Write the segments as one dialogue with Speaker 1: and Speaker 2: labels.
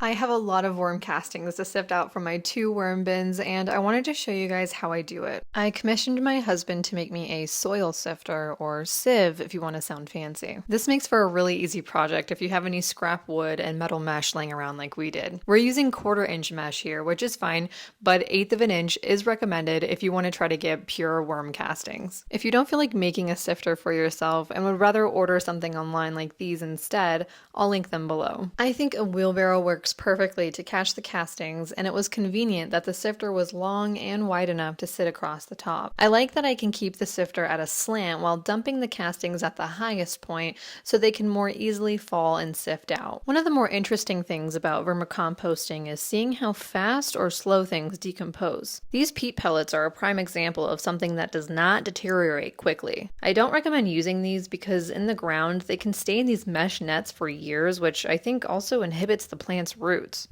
Speaker 1: I have a lot of worm castings to sift out from my 2 worm bins, and I wanted to show you guys how I do it. I commissioned my husband to make me a soil sifter, or sieve if you want to sound fancy. This makes for a really easy project if you have any scrap wood and metal mesh laying around like we did. We're using 1/4 inch mesh here, which is fine, but 1/8 of an inch is recommended if you want to try to get pure worm castings. If you don't feel like making a sifter for yourself and would rather order something online like these instead, I'll link them below. I think a wheelbarrow works perfectly to catch the castings, and it was convenient that the sifter was long and wide enough to sit across the top. I like that I can keep the sifter at a slant while dumping the castings at the highest point so they can more easily fall and sift out. One of the more interesting things about vermicomposting is seeing how fast or slow things decompose. These peat pellets are a prime example of something that does not deteriorate quickly. I don't recommend using these because in the ground they can stay in these mesh nets for years, which I think also inhibits the plant's roots.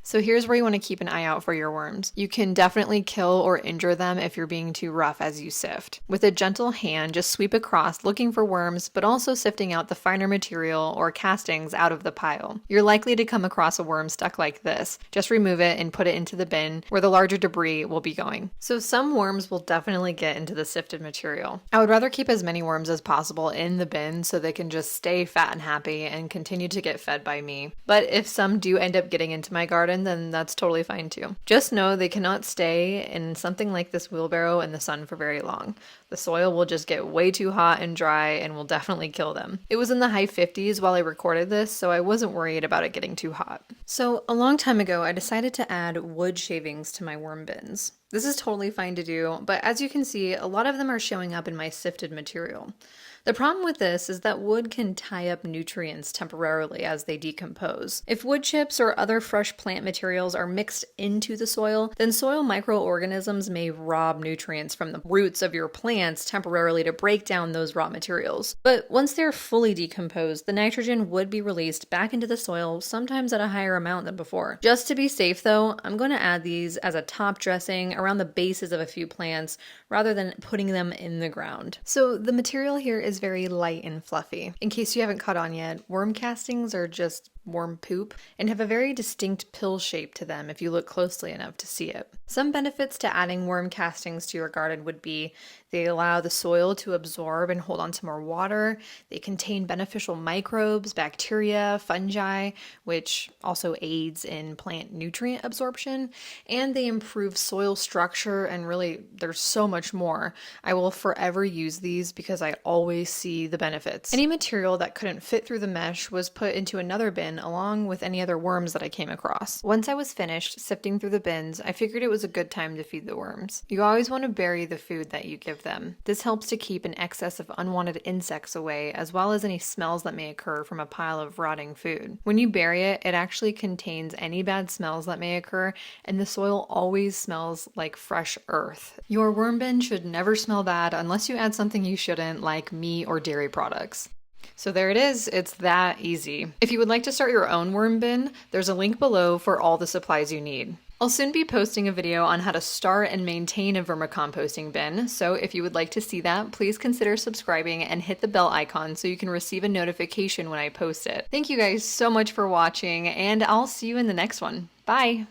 Speaker 1: So here's where you want to keep an eye out for your worms. You can definitely kill or injure them if you're being too rough as you sift. With a gentle hand, just sweep across looking for worms, but also sifting out the finer material or castings out of the pile. You're likely to come across a worm stuck like this. Just remove it and put it into the bin where the larger debris will be going. So some worms will definitely get into the sifted material. I would rather keep as many worms as possible in the bin so they can just stay fat and happy and continue to get fed by me. But if some do end up getting into my garden, then that's totally fine too. Just know they cannot stay in something like this wheelbarrow in the sun for very long. The soil will just get way too hot and dry and will definitely kill them. It was in the high 50s while I recorded this, so I wasn't worried about it getting too hot. So a long time ago, I decided to add wood shavings to my worm bins. This is totally fine to do, but as you can see, a lot of them are showing up in my sifted material. The problem with this is that wood can tie up nutrients temporarily as they decompose. If wood chips or other fresh plant materials are mixed into the soil, then soil microorganisms may rob nutrients from the roots of your plants temporarily to break down those raw materials. But once they're fully decomposed, the nitrogen would be released back into the soil, sometimes at a higher amount than before. Just to be safe though, I'm going to add these as a top dressing around the bases of a few plants rather than putting them in the ground. So the material here is very light and fluffy. In case you haven't caught on yet, worm castings are just worm poop and have a very distinct pill shape to them if you look closely enough to see it. Some benefits to adding worm castings to your garden would be they allow the soil to absorb and hold on to more water. They contain beneficial microbes, bacteria, fungi, which also aids in plant nutrient absorption, and they improve soil structure, and really there's so much more. I will forever use these because I always see the benefits. Any material that couldn't fit through the mesh was put into another bin along with any other worms that I came across. Once I was finished sifting through the bins, I figured it was a good time to feed the worms. You always want to bury the food that you give them. This helps to keep an excess of unwanted insects away, as well as any smells that may occur from a pile of rotting food. When you bury it, it actually contains any bad smells that may occur, and the soil always smells like fresh earth. Your worm bin should never smell bad unless you add something you shouldn't, like meat or dairy products. So there it is, it's that easy. If you would like to start your own worm bin, there's a link below for all the supplies you need. I'll soon be posting a video on how to start and maintain a vermicomposting bin, so if you would like to see that, please consider subscribing and hit the bell icon so you can receive a notification when I post it. Thank you guys so much for watching, and I'll see you in the next one. Bye!